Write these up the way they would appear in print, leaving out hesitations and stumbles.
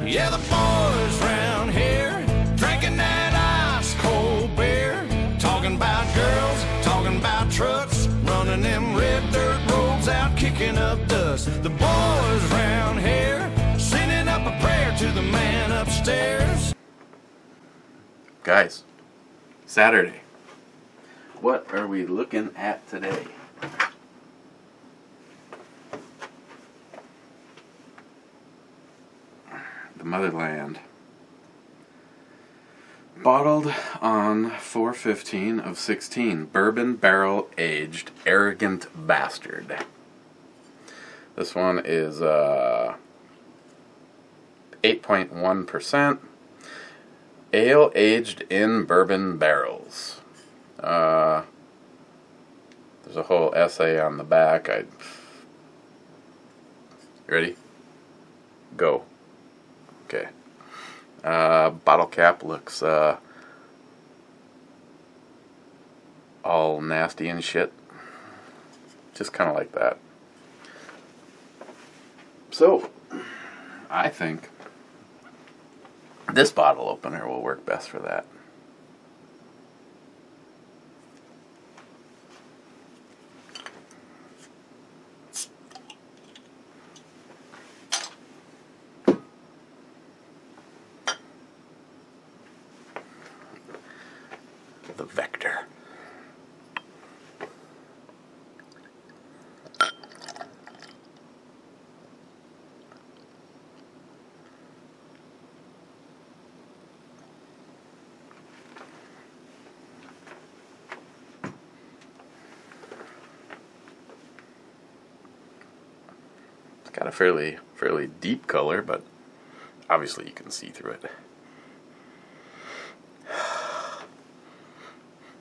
Yeah, the boys round here drinking that ice cold beer, talking about girls, talking about trucks, running them red dirt roads out, kicking up dust. The boys round here sending up a prayer to the man upstairs. Guys, Saturday. What are we looking at today? The Motherland. Bottled on 4/15 of 16. Bourbon barrel aged arrogant bastard. This one is 8.1%. Ale aged in bourbon barrels. There's a whole essay on the back. Ready? Go. Okay. Bottle cap looks all nasty and shit. Just kind of like that. So, I think this bottle opener will work best for that. The Vector. It's got a fairly deep color, but obviously you can see through it.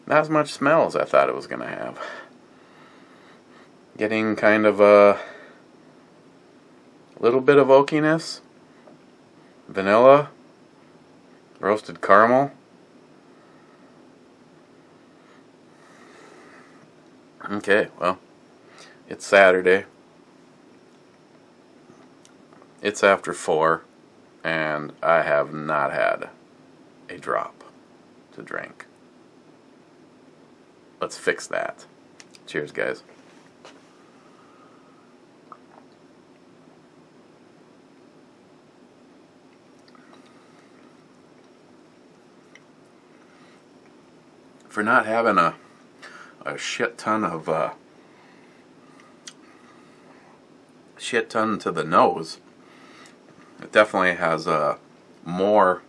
Not as much smell as I thought it was going to have. Getting kind of a little bit of oakiness, vanilla, roasted caramel. Okay, well, it's Saturday. It's after 4, and I have not had a drop to drink. Let's fix that. Cheers, guys. For not having a shit ton of shit ton to the nose, it definitely has more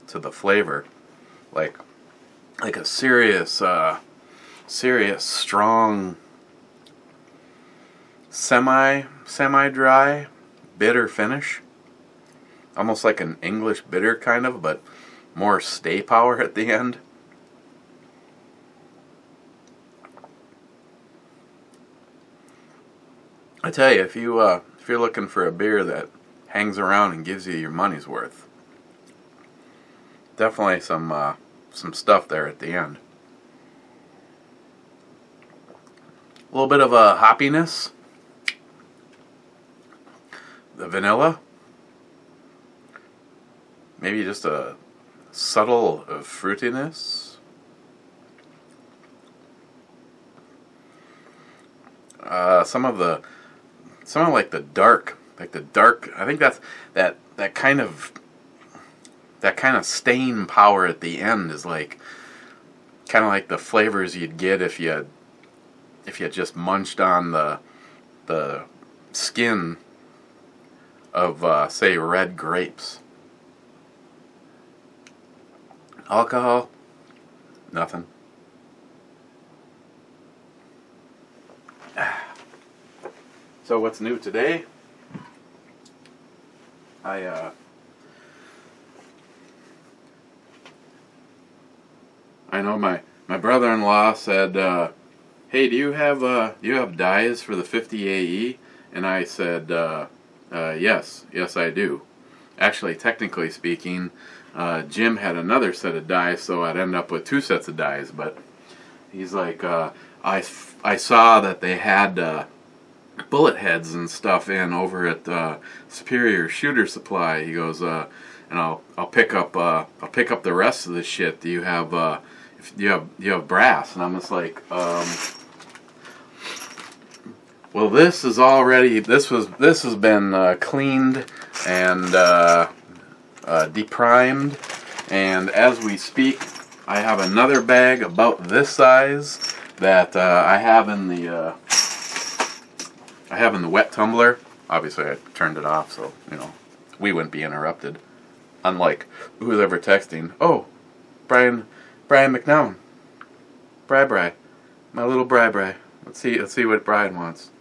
to the flavor, like a serious strong semi-dry bitter finish, almost like an English bitter kind of, but more stay power at the end. I tell you, if you're looking for a beer that hangs around and gives you your money's worth, definitely some stuff there at the end. A little bit of a hoppiness, the vanilla, maybe just a subtle fruitiness. Some of like the dark. I think that's that kind of stain power at the end is like kind of like the flavors you'd get if you just munched on the skin of say red grapes. Alcohol, nothing. So what's new today? I know my brother-in-law said, "Hey, do you have dyes for the 50 AE?" And I said, "Yes, I do." Actually, technically speaking, Jim had another set of dyes, so I'd end up with 2 sets of dyes. But he's like, I saw that they had bullet heads and stuff in over at Superior Shooter Supply. He goes, and I'll pick up the rest of the shit. Do you have if you have brass? And I'm just like, well, this has been cleaned and deprimed, and as we speak, I have another bag about this size that I have in the wet tumbler. Obviously, I turned it off so we wouldn't be interrupted. Unlike who's ever texting. Oh, Brian McNown, Bri, my little Bri. Let's see what Brian wants.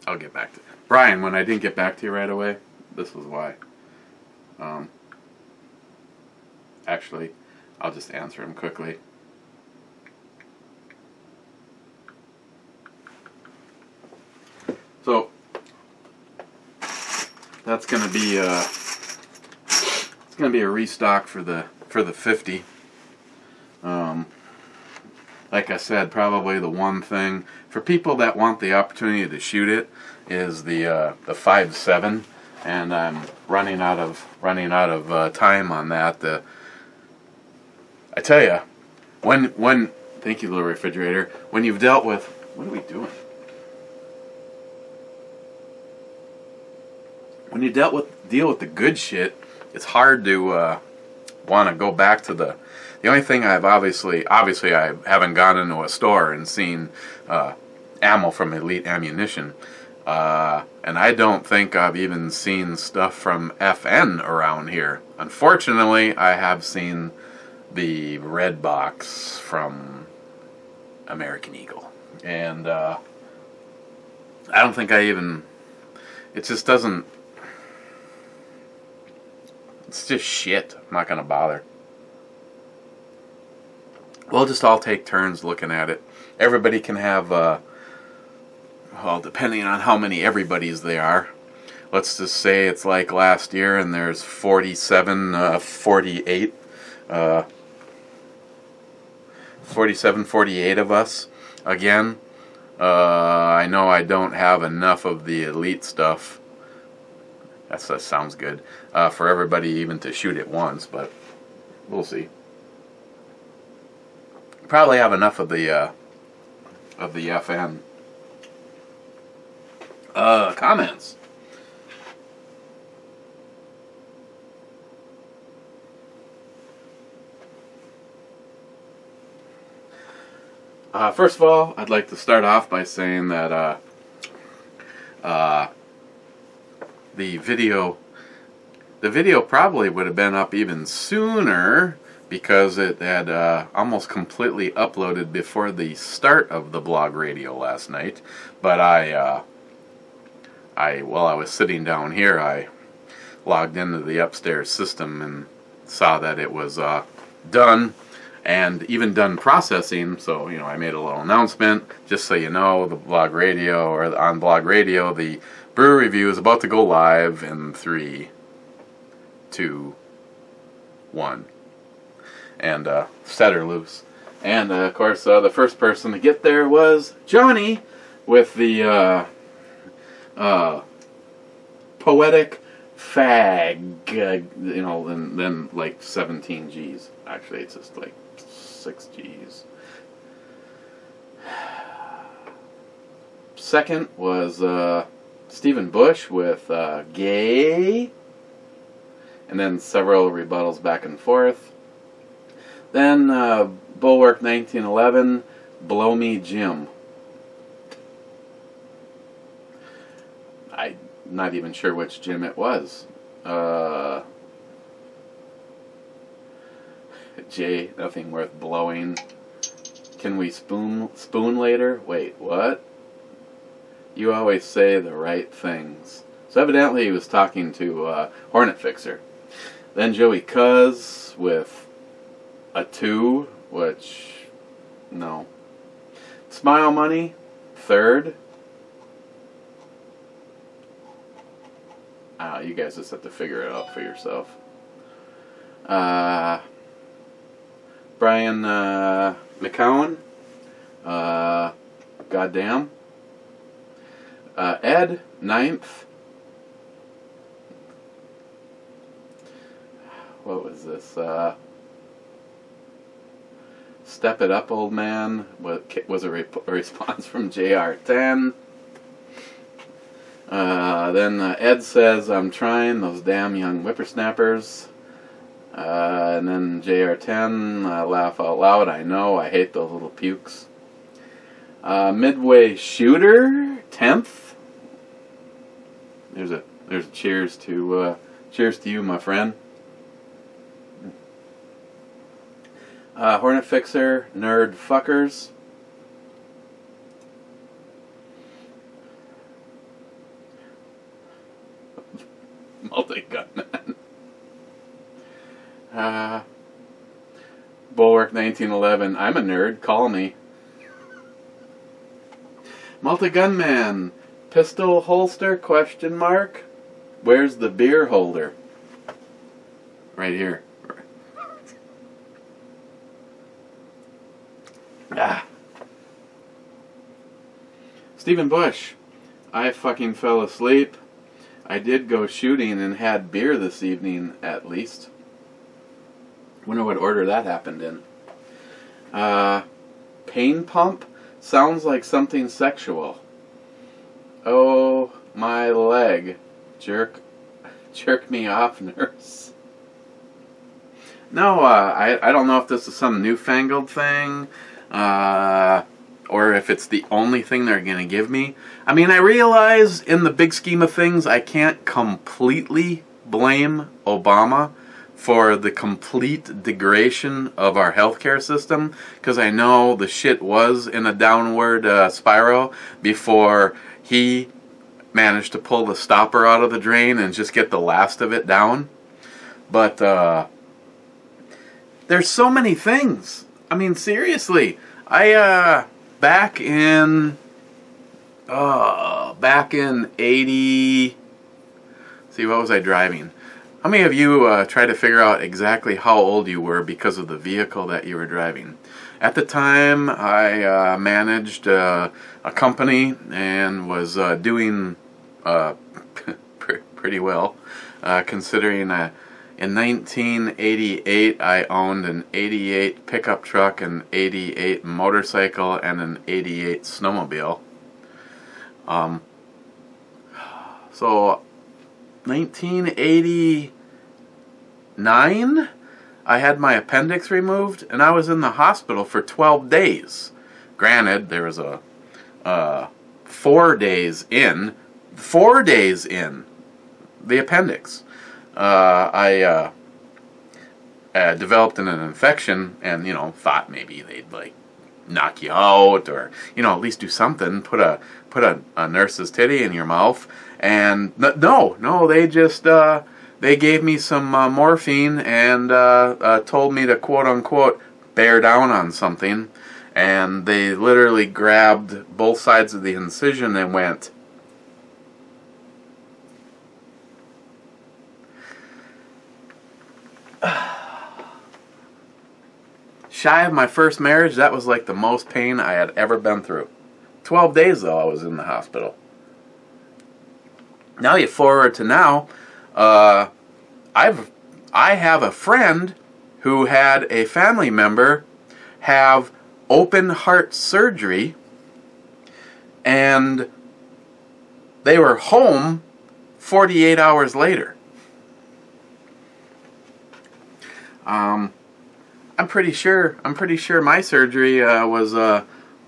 I'll get back to Brian. When I didn't get back to you right away, this was why. Actually, I'll just answer him quickly. So that's gonna be it's gonna be a restock for the 50. Like I said, probably the one thing for people that want the opportunity to shoot it is the 5.7, and I'm running out of time on that. I tell you, when thank you, little refrigerator. When you've dealt with what are we doing? When you deal with the good shit, it's hard to want to go back to the only thing I've obviously I haven't gone into a store and seen ammo from Elite Ammunition, and I don't think I've even seen stuff from FN around here. Unfortunately, I have seen the red box from American Eagle, and I don't think I even. It just doesn't. It's just shit. I'm not gonna bother. We'll just all take turns looking at it. Everybody can have, well, depending on how many everybody's they are. Let's just say it's like last year and there's 47, 48, 47, 48 of us. Again, I know I don't have enough of the elite stuff. That sounds good. For everybody even to shoot it once, but we'll see. Probably have enough of the FN. Comments. First of all, I'd like to start off by saying that the video probably would have been up even sooner, because it had almost completely uploaded before the start of the blog radio last night. But while I was sitting down here, I logged into the upstairs system and saw that it was done, and even done processing. So I made a little announcement, just so you know, the blog radio, or on blog radio, the brew review is about to go live in 3, 2, 1. And set her loose. And of course, the first person to get there was Johnny with the poetic fag. And then like 17 G's. Actually, it's just like 6 G's. Second was Stephen Bush with gay. And then several rebuttals back and forth. Then Bulwark 1911, Blow Me Jim. I'm not even sure which Jim it was. J, nothing worth blowing. Can we spoon later? Wait, what? You always say the right things. So evidently he was talking to Hornet Fixer. Then Joey Cuz with a 2, which, no. Smile Money, third. You guys just have to figure it out for yourself. Brian McCowan. Goddamn. Ed, 9th. What was this? Step it up, old man. Was a response from JR10. Then Ed says, I'm trying, those damn young whippersnappers. And then JR10, laugh out loud, I know, I hate those little pukes. Midway Shooter, 10th. There's a cheers to you, my friend. Hornet Fixer, Nerd Fuckers. Multi-Gunman. Bulwark 1911, I'm a nerd, call me. Multi-Gunman, pistol holster, question mark. Where's the beer holder? Right here. Stephen Bush, I fucking fell asleep. I did go shooting and had beer this evening, at least. Wonder what order that happened in. Pain pump? Sounds like something sexual. Oh, my leg. Jerk me off, nurse. No, I don't know if this is some newfangled thing, or if it's the only thing they're going to give me. I mean, I realize in the big scheme of things, I can't completely blame Obama for the complete degradation of our healthcare system, because I know the shit was in a downward spiral before he managed to pull the stopper out of the drain and just get the last of it down. But there's so many things. I mean, seriously, back in 80. See, what was I driving? How many of you tried to figure out exactly how old you were because of the vehicle that you were driving? At the time, I managed a company and was doing pretty well, considering in 1988 I owned an 88 pickup truck, an 88 motorcycle, and an 88 snowmobile. So 1989, I had my appendix removed, and I was in the hospital for 12 days. Granted, there was a 4 days in the appendix. I developed an infection, and thought maybe they'd like knock you out, or at least do something. Put a nurse's titty in your mouth, and no, they just they gave me some morphine and told me to quote unquote bear down on something, and they literally grabbed both sides of the incision and went. Shy of my first marriage, that was like the most pain I had ever been through. 12 days, though, I was in the hospital. Now you forward to now, I have a friend who had a family member have open heart surgery, and they were home 48 hours later. I'm pretty sure my surgery was,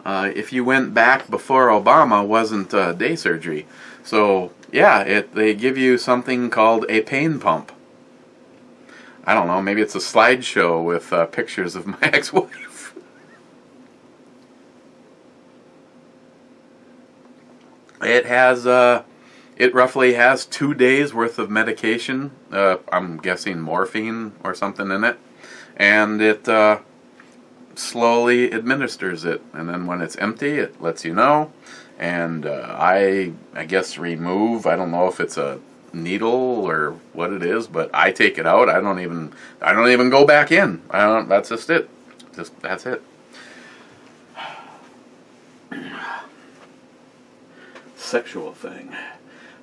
if you went back before Obama, wasn't day surgery. So yeah, they give you something called a pain pump. I don't know, maybe it's a slideshow with pictures of my ex-wife. It roughly has 2 days worth of medication. I'm guessing morphine or something in it. And it slowly administers it, and then when it's empty, it lets you know. And I guess remove. I don't know if it's a needle or what it is, but I take it out. I don't even go back in. That's just it. That's it. Sexual thing.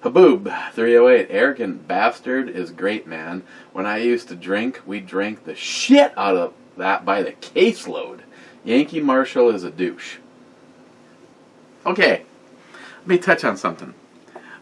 Haboob 308, arrogant bastard is great, man. When I used to drink, we drank the shit out of that by the caseload. Yankee Marshall is a douche. Okay, let me touch on something.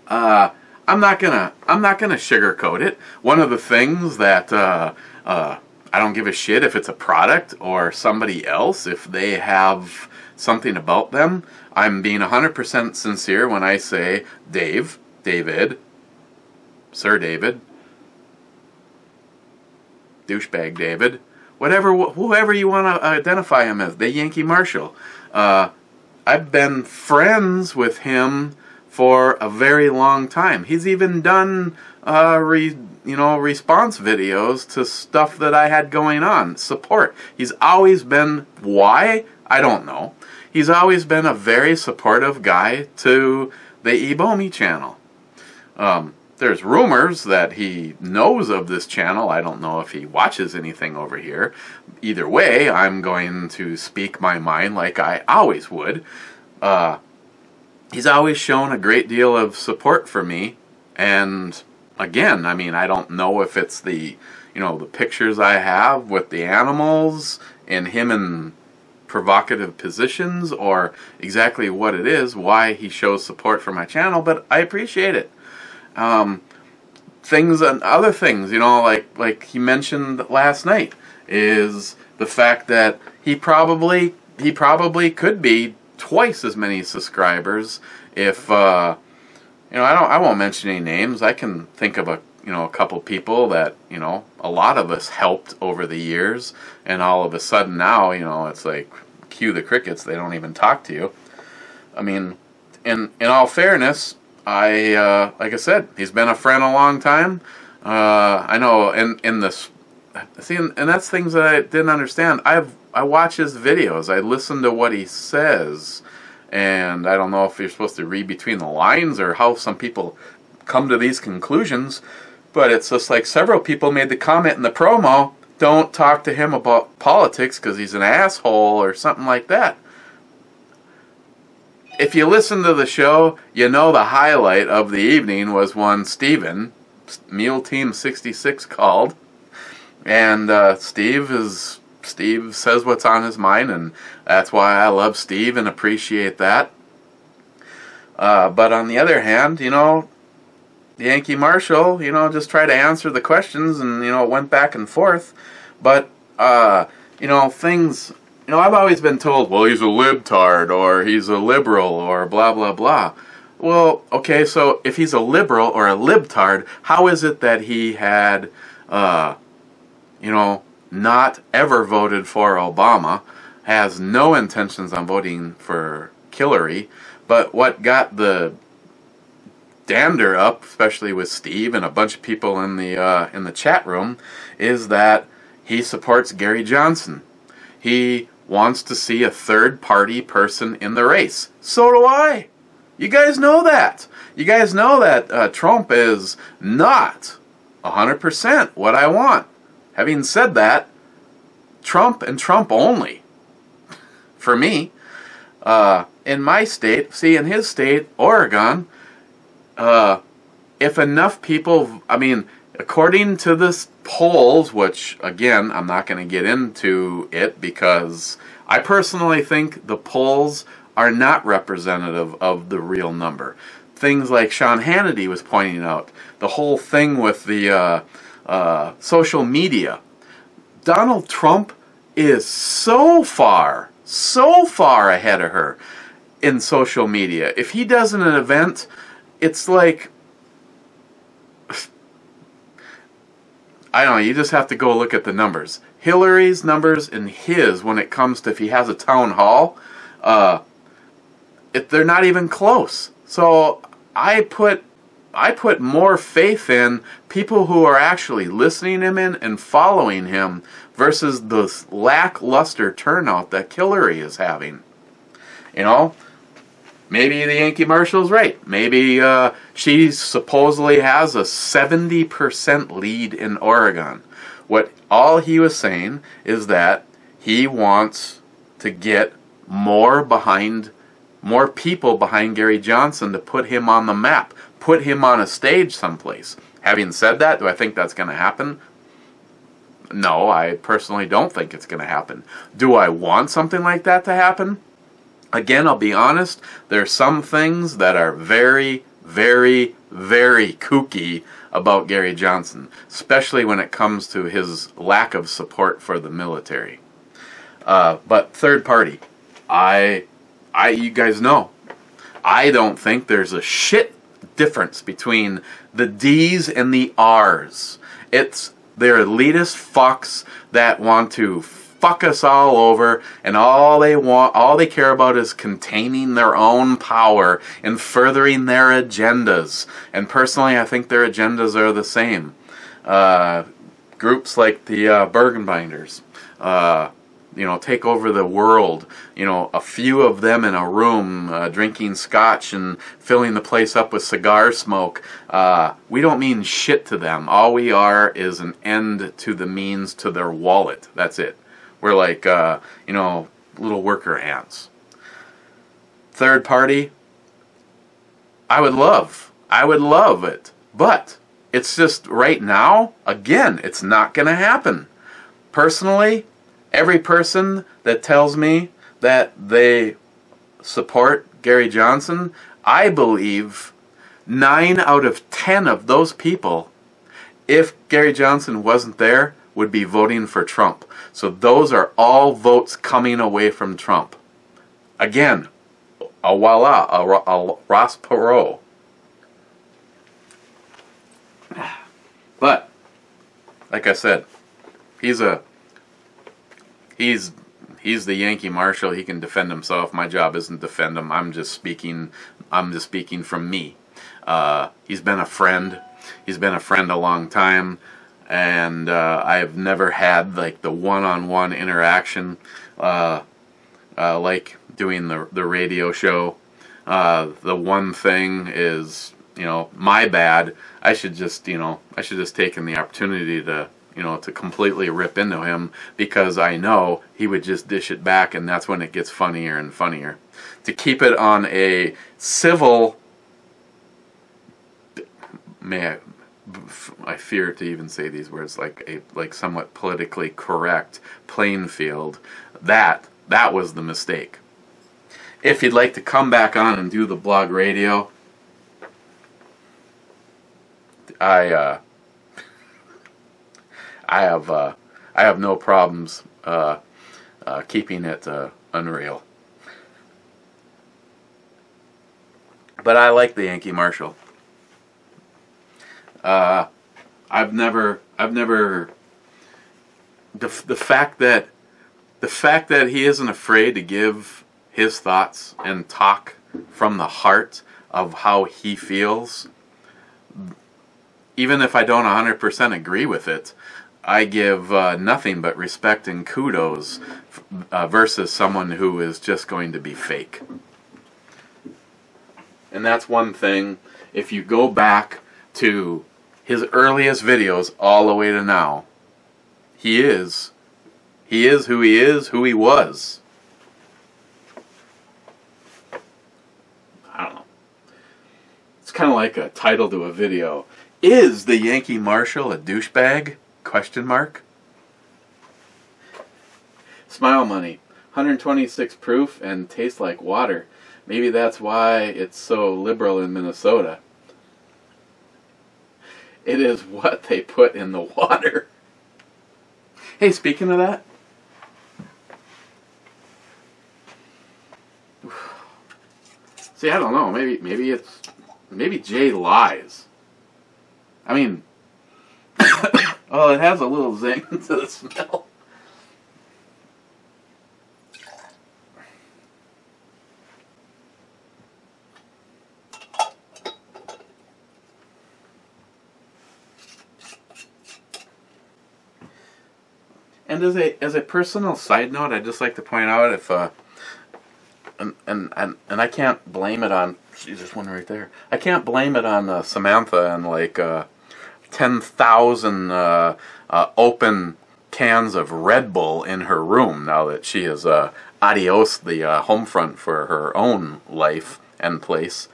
I'm not gonna sugarcoat it. One of the things that I don't give a shit if it's a product or somebody else, if they have something about them. I'm being 100% sincere when I say David, Sir David, douchebag David, whoever you want to identify him as, the Yankee Marshal. I've been friends with him for a very long time. He's even done response videos to stuff that I had going on. Support. He's always been, why? I don't know. He's always been a very supportive guy to the ebomey channel. There's rumors that he knows of this channel. I don't know if he watches anything over here. Either way, I'm going to speak my mind like I always would. He's always shown a great deal of support for me. And again, I mean, I don't know if it's the pictures I have with the animals and him in provocative positions or exactly what it is, why he shows support for my channel, but I appreciate it. Things and other things, like he mentioned last night, is the fact that he probably could be twice as many subscribers if I won't mention any names. I can think of a couple people that a lot of us helped over the years, and all of a sudden now it's like cue the crickets. They don't even talk to you. I mean, in all fairness, like I said, he's been a friend a long time. I know in this, see, and that's things that I didn't understand. I watch his videos. I listen to what he says, and I don't know if you're supposed to read between the lines or how some people come to these conclusions, but it's just like several people made the comment in the promo, don't talk to him about politics because he's an asshole or something like that. If you listen to the show, the highlight of the evening was one Steven, Mule Team 66, called. And Steve says what's on his mind, and that's why I love Steve and appreciate that. But on the other hand, Yankee Marshall, just try to answer the questions, and, it went back and forth. But, things, I've always been told, well, he's a libtard, or he's a liberal, or blah, blah, blah. Well, okay, so if he's a liberal or a libtard, how is it that he had, not ever voted for Obama, has no intentions on voting for Hillary, but what got the dander up, especially with Steve and a bunch of people in the chat room, is that he supports Gary Johnson. He wants to see a third-party person in the race. So do I. You guys know that. You guys know that Trump is not 100% what I want. Having said that, Trump and Trump only. For me, in my state, see, in his state, Oregon, if enough people, according to this polls, which, again, I'm not going to get into it because I personally think the polls are not representative of the real number. Things like Sean Hannity was pointing out, the whole thing with the social media. Donald Trump is so far ahead of her in social media. If he does an event, it's like, I don't know, you just have to go look at the numbers. Hillary's numbers and his, when it comes to if he has a town hall, they're not even close. So I put more faith in people who are actually listening to him and following him versus the lackluster turnout that Hillary is having. Maybe the Yankee Marshal's right. Maybe she supposedly has a 70% lead in Oregon. All he was saying is that he wants to get more people behind Gary Johnson to put him on the map, put him on a stage someplace. Having said that, do I think that's going to happen? No, I personally don't think it's going to happen. Do I want something like that to happen? Again, I'll be honest, there's some things that are very, very, very kooky about Gary Johnson, especially when it comes to his lack of support for the military. But third party, you guys know, I don't think there's a shit difference between the D's and the R's. They're elitist fucks that want to fuck us all over, and all they care about is containing their own power and furthering their agendas. And personally, I think their agendas are the same. Groups like the Bourbon Binders, take over the world. A few of them in a room drinking scotch and filling the place up with cigar smoke. We don't mean shit to them. All we are is an end to the means to their wallet. That's it. We're like, little worker ants. Third party, I would love it. But it's just right now, again, it's not going to happen. Personally, every person that tells me that they support Gary Johnson, I believe 9 out of 10 of those people, if Gary Johnson wasn't there, would be voting for Trump. So those are all votes coming away from Trump. Again, a Ross Perot. But, like I said, he's the Yankee Marshal. He can defend himself. My job isn't to defend him. I'm just speaking from me. He's been a friend. He's been a friend a long time, and I've never had like the one-on-one interaction like doing the radio show. The one thing is, my bad. I should just taken the opportunity to to completely rip into him, because I know he would just dish it back, and that's when it gets funnier and funnier. To keep it on a civil, I fear to even say these words, like somewhat politically correct playing field, that was the mistake. If you'd like to come back on and do the blog radio, I have no problems keeping it unreal. But I like the Yankee Marshal. I've never the fact that he isn't afraid to give his thoughts and talk from the heart of how he feels, even if I don't 100% agree with it, I give nothing but respect and kudos versus someone who is just going to be fake. And that's one thing. If you go back to his earliest videos all the way to now, he is who he is, who he was. I don't know. It's kind of like a title to a video. Is the Yankee Marshal a douchebag? Question mark. Smile Money, 126 proof and tastes like water. Maybe that's why it's so liberal in Minnesota. It is what they put in the water. Hey, speaking of that, see, I don't know. Maybe Jay lies. I mean, well, it has a little zing to the smell. And as a personal side note, I'd just like to point out, and I can't blame it on. There's one right there. I can't blame it on Samantha and like 10,000 open cans of Red Bull in her room now that she is adios the home front for her own life and place.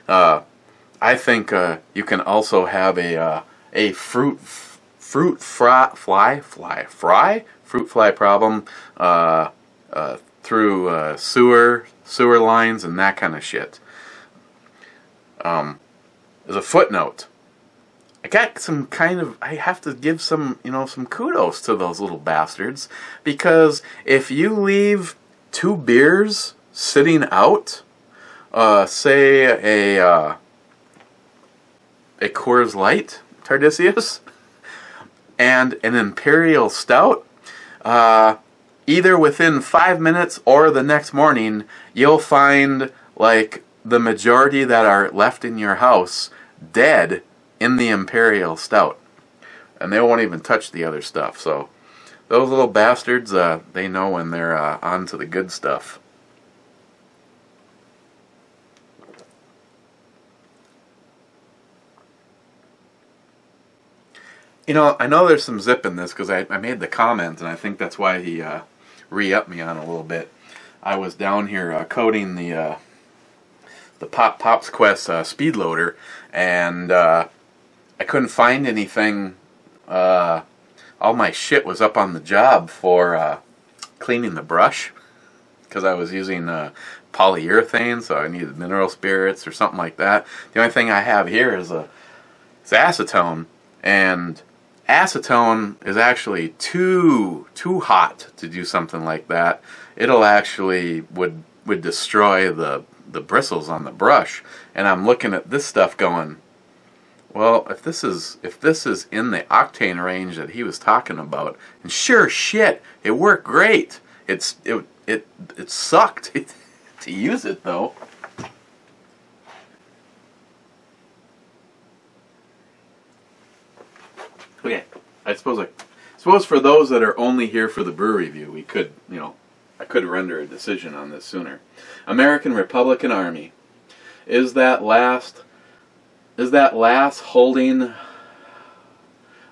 I think you can also have a fruit fly problem through sewer lines and that kind of shit. As a footnote, I have to give some kudos to those little bastards, because if you leave 2 beers sitting out, say a Coors Light Tardisius and an Imperial Stout, either within 5 minutes or the next morning, you'll find like the majority that are left in your house dead in the Imperial Stout, and they won't even touch the other stuff. So those little bastards, they know when they're on to the good stuff. I know there's some zip in this because I made the comment, and I think that's why he re-upped me on a little bit. I was down here coding the Pops Quest speed loader, and I couldn't find anything. All my shit was up on the job for cleaning the brush, because I was using polyurethane, so I needed mineral spirits or something like that. The only thing I have here is acetone, and acetone is actually too hot to do something like that. It'll actually would destroy the bristles on the brush. And I'm looking at this stuff going, well, if this is in the octane range that he was talking about, and sure shit, it worked great. It sucked to use it though. Okay, I suppose for those that are only here for the brew review, we could, I could render a decision on this sooner. American Republican Army. Is that last holding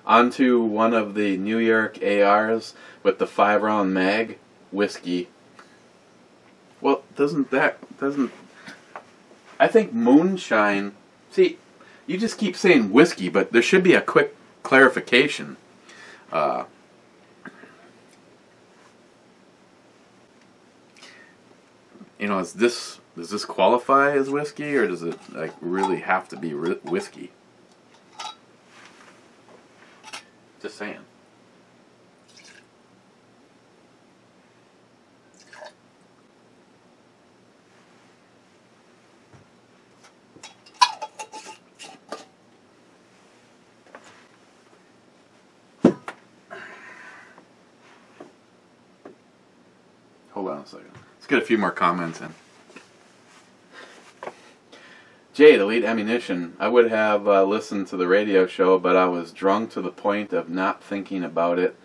onto one of the New York ARs with the 5-round mag whiskey? Well, I think moonshine, see, you just keep saying whiskey, but there should be a quick clarification. Does this qualify as whiskey, or does it like really have to be whiskey? Just saying. Hold on a second. Let's get a few more comments in. Jay, the lead ammunition. I would have listened to the radio show, but I was drunk to the point of not thinking about it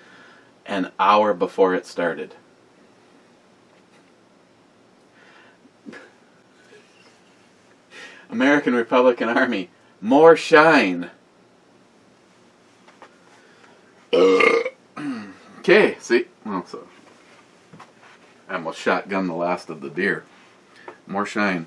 an hour before it started. American Republican Army. More shine. Okay, see? Well, so I almost shotgunned the last of the beer. More shine.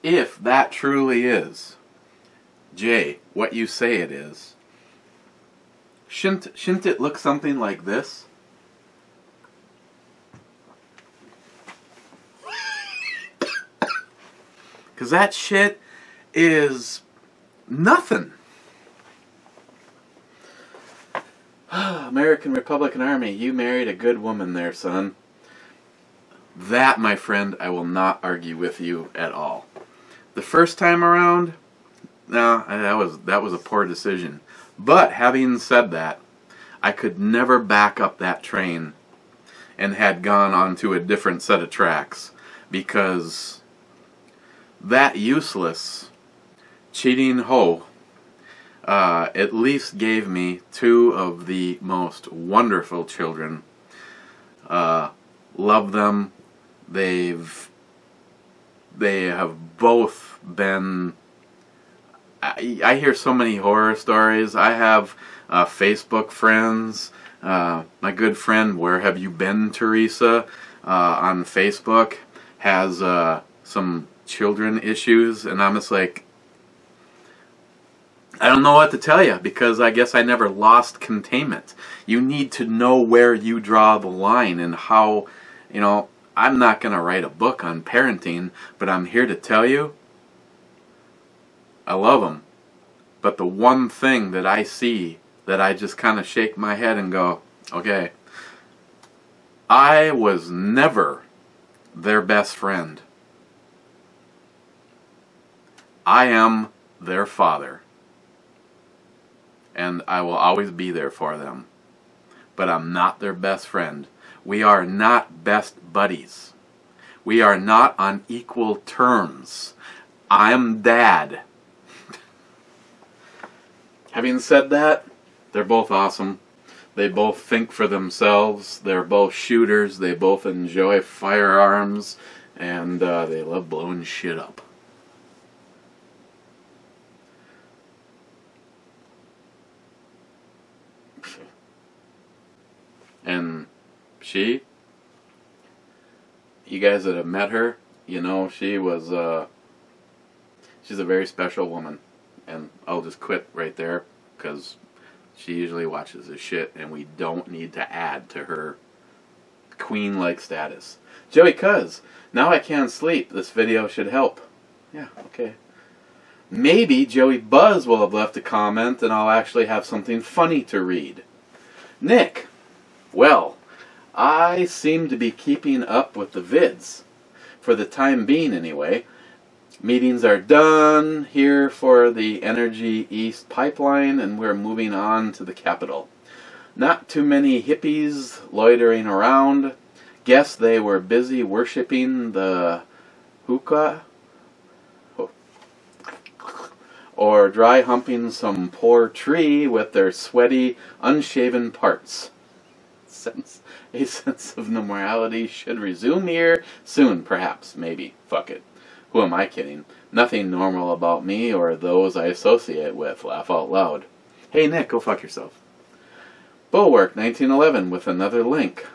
If that truly is, Jay, what you say it is, shouldn't it look something like this? Because that shit is nothing. American Republican Army, you married a good woman there, son. That, my friend, I will not argue with you at all. The first time around, no, that was a poor decision. But having said that, I could never back up that train and had gone onto a different set of tracks, because that useless cheating hoe at least gave me two of the most wonderful children. Love them. They have both been... I hear so many horror stories. I have Facebook friends. My good friend, Where Have You Been, Teresa, on Facebook, has some children issues, and I'm just like, I don't know what to tell you, because I guess I never lost containment. You need to know where you draw the line and how, you know, I'm not going to write a book on parenting, but I'm here to tell you, I love them. But the one thing that I see that I just kind of shake my head and go, okay, I was never their best friend. I am their father. And I will always be there for them. But I'm not their best friend. We are not best buddies. We are not on equal terms. I'm dad. Having said that, they're both awesome. They both think for themselves. They're both shooters. They both enjoy firearms. And they love blowing shit up. And she, you guys that have met her, you know she was, she's a very special woman. And I'll just quit right there, because she usually watches this shit, and we don't need to add to her queen-like status. Joey Cuz, now I can't sleep. This video should help. Yeah, okay. Maybe Joey Buzz will have left a comment, and I'll actually have something funny to read. Nick, well, I seem to be keeping up with the vids. For the time being, anyway. Meetings are done here for the Energy East pipeline, and we're moving on to the capital. Not too many hippies loitering around. Guess they were busy worshiping the hookah, or dry humping some poor tree with their sweaty, unshaven parts. A sense of normality should resume here soon, perhaps, maybe. Fuck it. Who am I kidding? Nothing normal about me or those I associate with. Laugh out loud. Hey Nick, go fuck yourself. Bulwark 1911 with another link.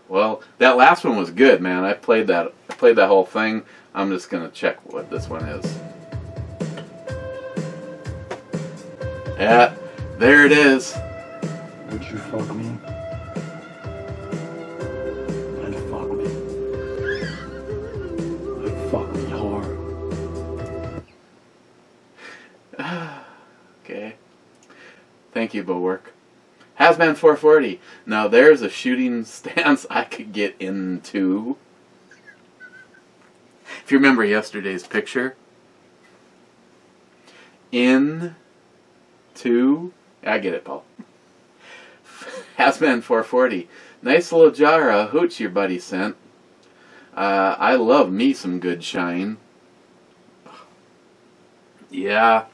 Well, that last one was good, man. I played that whole thing. I'm just gonna check what this one is. Yeah, there it is. Would you fuck me? I'd fuck me. I'd fuck me hard. Okay. Thank you, Bulwark. Hazman 440. Now there's a shooting stance I could get into. If you remember yesterday's picture. I get it, Paul. Hazman 440. Nice little jar of hooch your buddy sent. I love me some good shine. Yeah.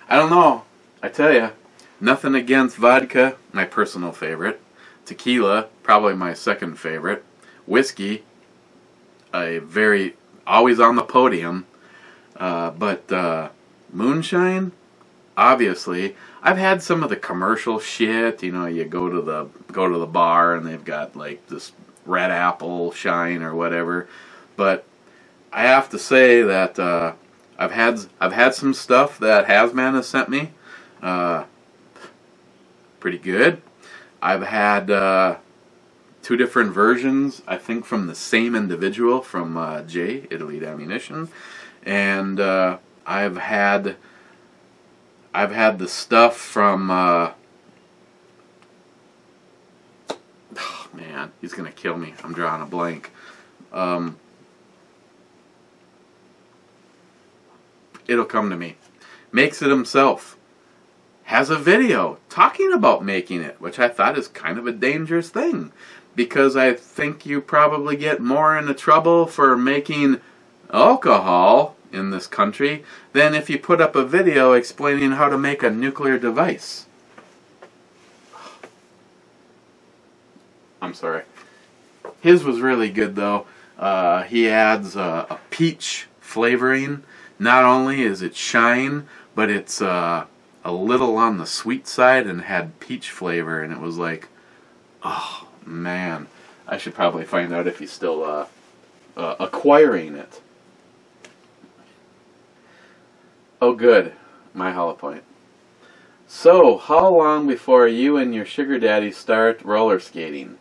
I don't know. I tell ya, nothing against vodka, my personal favorite. Tequila, probably my second favorite. Whiskey, always on the podium. But moonshine, obviously. I've had some of the commercial shit. You know, you go to the bar and they've got like this red apple shine or whatever. But I have to say that I've had some stuff that Hazman has sent me. Pretty good. I've had 2 different versions, I think, from the same individual, from Jay, Italy Ammunition, and I've had the stuff from oh man, he's gonna kill me. I'm drawing a blank. It'll come to me. Makes it himself. Has a video talking about making it, which I thought is kind of a dangerous thing, because I think you probably get more into trouble for making alcohol in this country than if you put up a video explaining how to make a nuclear device. I'm sorry. His was really good though. He adds a peach flavoring. Not only is it shine, but it's a little on the sweet side and had peach flavor, and it was like, oh man, I should probably find out if he's still acquiring it. Oh good, my hollow point. So, how long before you and your sugar daddy start roller skating?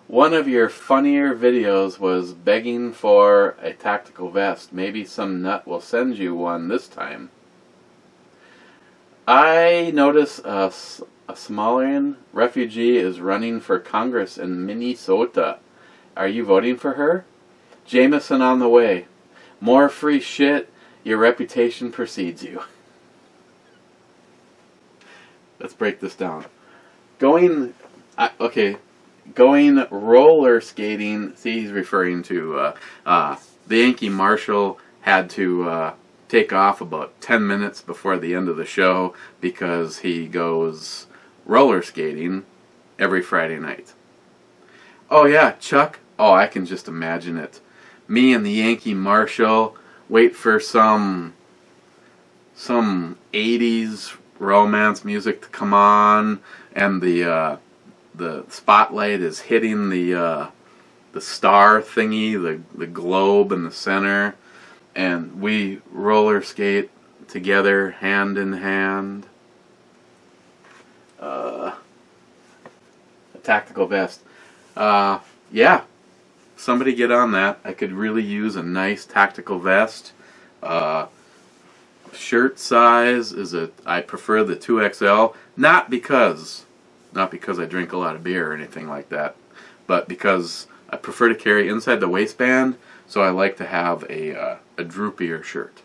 One of your funnier videos was begging for a tactical vest. Maybe some nut will send you one this time. I notice a Somalian refugee is running for Congress in Minnesota. Are you voting for her? Jameson on the way. More free shit, your reputation precedes you. Let's break this down. Going roller skating, see, he's referring to the Yankee Marshal had to take off about 10 minutes before the end of the show because he goes roller skating every Friday night. Oh yeah, Chuck? Oh, I can just imagine it. Me and the Yankee Marshal wait for some 80s romance music to come on, and the spotlight is hitting the star thingy, the globe in the center, and we roller skate together, hand in hand. A tactical vest. Yeah, somebody get on that. I could really use a nice tactical vest. Shirt size is I prefer the 2XL, not because I drink a lot of beer or anything like that, but because I prefer to carry inside the waistband, so I like to have a droopier shirt.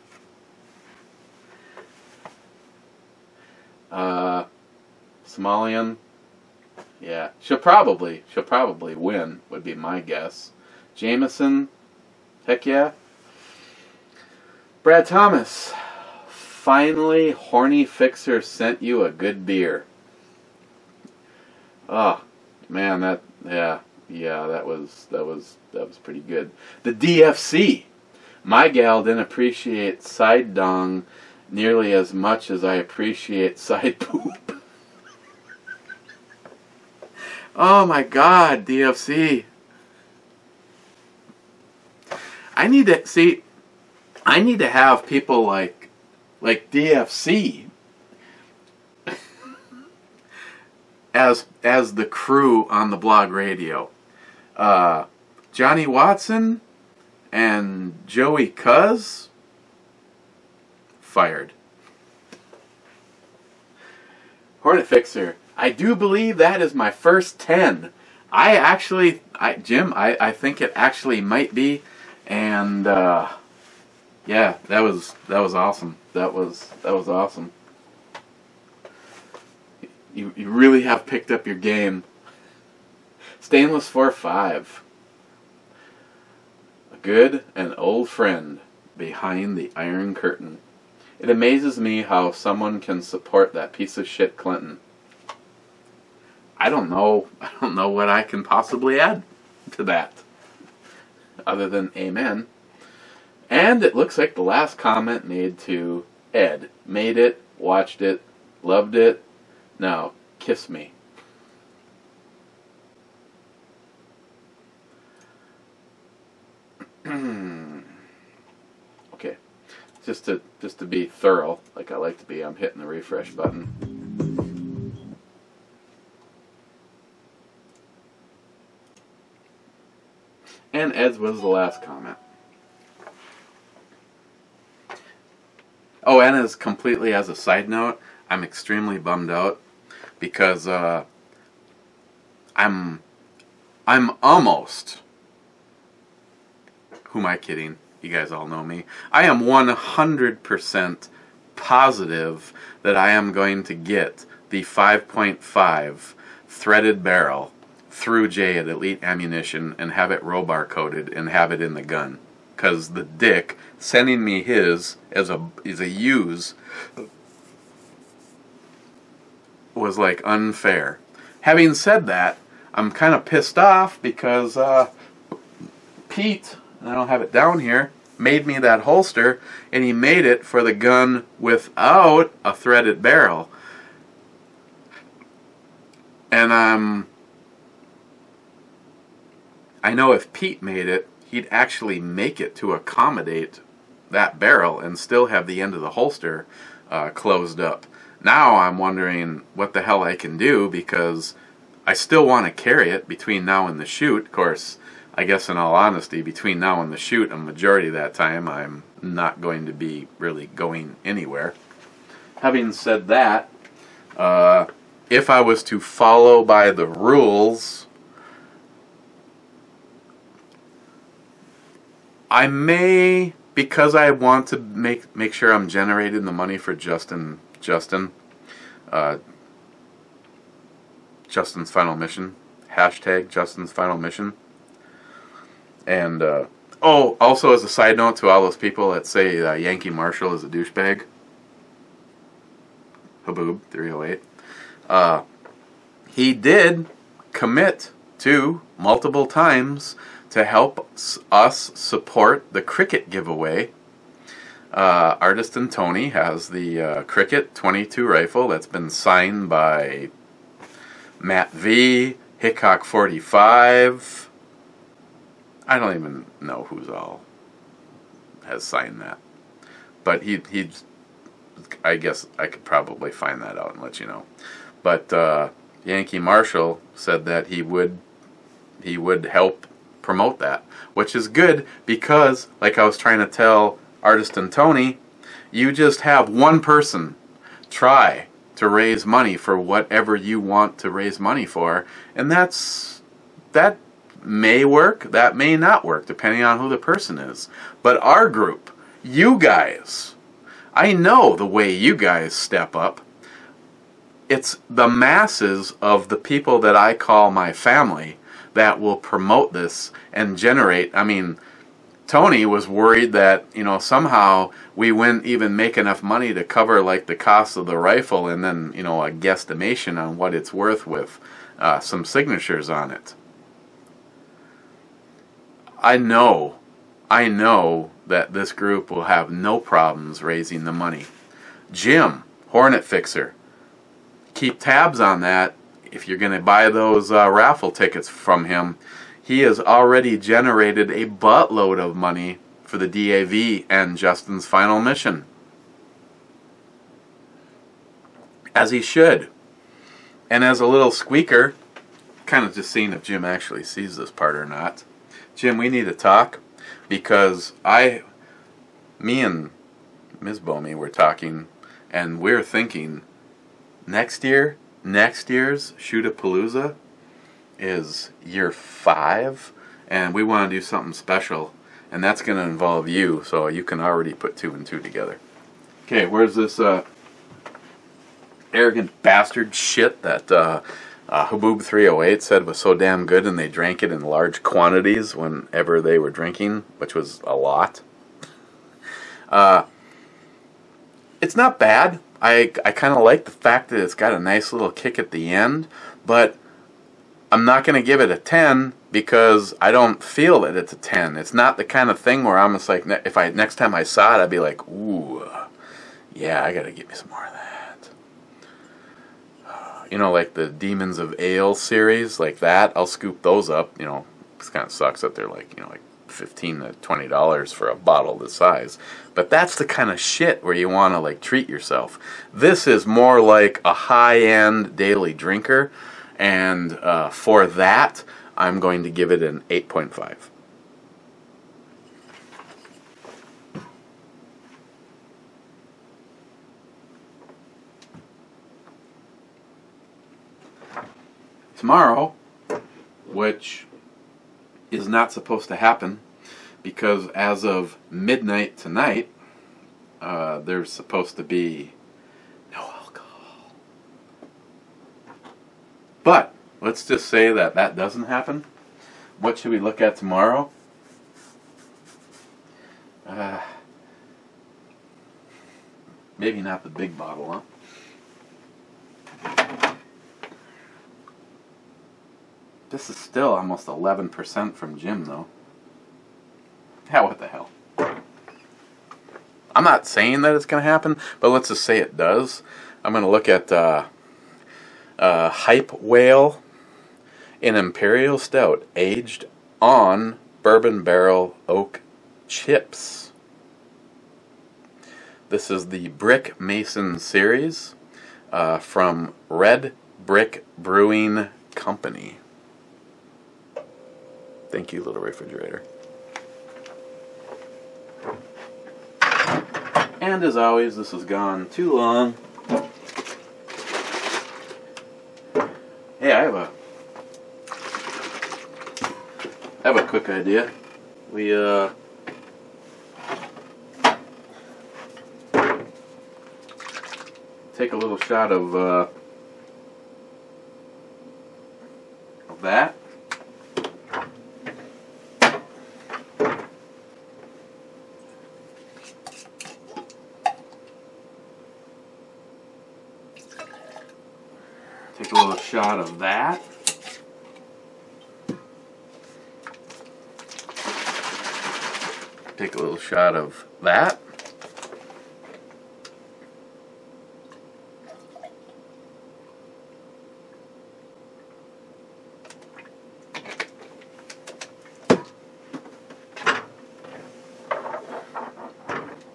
Somalian, yeah, she'll probably win, would be my guess. Jameson, heck yeah. Brad Thomas, finally, Horny Fixer sent you a good beer. Oh man, that was pretty good. The DFC, my gal didn't appreciate side dong nearly as much as I appreciate side poop. Oh my God, DFC. I need to have people like DFC as the crew on the blog radio. Johnny Watson and Joey Cuz fired. Hornet Fixer, I do believe that is my first 10. Jim, I think it actually might be, and yeah, that was awesome. That was awesome. You really have picked up your game. Stainless 4-5. A good and old friend behind the Iron Curtain. It amazes me how someone can support that piece of shit Clinton. I don't know what I can possibly add to that, other than amen. And it looks like the last comment made to Ed. Made it, watched it, loved it. Now, kiss me. Okay. Just to be thorough, like I like to be, I'm hitting the refresh button. And Ed's was the last comment. Oh, and as completely as a side note, I'm extremely bummed out because I'm almost, who am I kidding? You guys all know me. I am 100% positive that I am going to get the 5.5 threaded barrel through Jay at Elite Ammunition and have it robar coated and have it in the gun. Because the dick sending me his as a use was like unfair. Having said that, I'm kind of pissed off because Pete, and I don't have it down here, made me that holster, and he made it for the gun without a threaded barrel. And I know if Pete made it, he'd actually make it to accommodate that barrel and still have the end of the holster closed up. Now I'm wondering what the hell I can do, because I still want to carry it between now and the shoot. Of course, I guess in all honesty, between now and the shoot, a majority of that time I'm not going to be really going anywhere. Having said that, if I was to follow by the rules, I may, because I want to make sure I'm generating the money for Justin's Final Mission, hashtag Justin's Final Mission. And, oh, also as a side note to all those people that say Yankee Marshall is a douchebag, Haboob 308, he did commit to multiple times to help us support the Cricket giveaway. Artist and Tony has the Cricket 22 rifle that's been signed by Matt V, Hickok 45. I don't even know who's all has signed that, but he's. I guess I could probably find that out and let you know. But Yankee Marshall said that he would help promote that, which is good, because, like I was trying to tell Artist and Tony, you just have one person try to raise money for whatever you want to raise money for, and that may work, that may not work, depending on who the person is. But our group, you guys, I know the way you guys step up. It's the masses of the people that I call my family that will promote this and generate. I mean, Tony was worried that, somehow we wouldn't even make enough money to cover like the cost of the rifle and then, a guesstimation on what it's worth with some signatures on it. I know that this group will have no problems raising the money. Jim, Hornet Fixer, keep tabs on that. If you're going to buy those raffle tickets from him, he has already generated a buttload of money for the DAV and Justin's Final Mission. As he should. And as a little squeaker, kind of just seeing if Jim actually sees this part or not. Jim, we need to talk, because me and Ms. Ebomey were talking, and we're thinking next year's Shoot-A-Palooza is year 5, and we want to do something special, and that's going to involve you, so you can already put 2 and 2 together. Okay, where's this arrogant bastard shit that Haboob 308 said was so damn good, and they drank it in large quantities whenever they were drinking, which was a lot. It's not bad. I kind of like the fact that it's got a nice little kick at the end, but I'm not going to give it a 10 because I don't feel that it's a 10. It's not the kind of thing where I'm just like, if next time I saw it, I'd be like, ooh, yeah, I got to get me some more of that. Like the Demons of Ale series, like that, I'll scoop those up. It kind of sucks that they're like $15 to $20 for a bottle this size. But that's the kind of shit where you want to like treat yourself. This is more like a high-end daily drinker, and for that, I'm going to give it an 8.5. Tomorrow, which is not supposed to happen, because as of midnight tonight, there's supposed to be no alcohol. But let's just say that that doesn't happen. What should we look at tomorrow? Maybe not the big bottle, huh? This is still almost 11% from Jim, though. Yeah, what the hell? I'm not saying that it's going to happen, but let's just say it does. I'm going to look at Hype Whale, an Imperial Stout, aged on bourbon barrel oak chips. This is the Brick Mason series from Red Brick Brewing Company. Thank you, little refrigerator. And as always, this has gone too long. Hey, I have a quick idea. We take a little shot of that. Take a little shot of that. Take a little shot of that.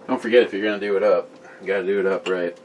Don't forget, if you're going to do it up, you got to do it up right.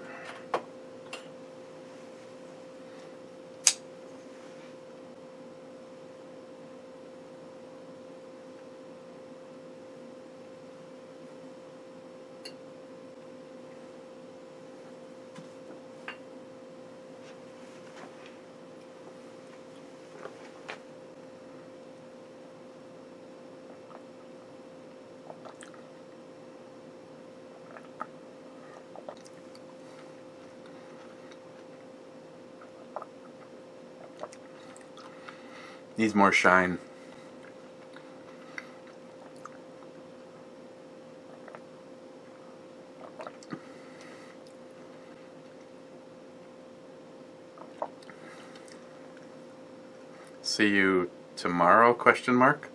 Needs more shine. See you tomorrow, question mark?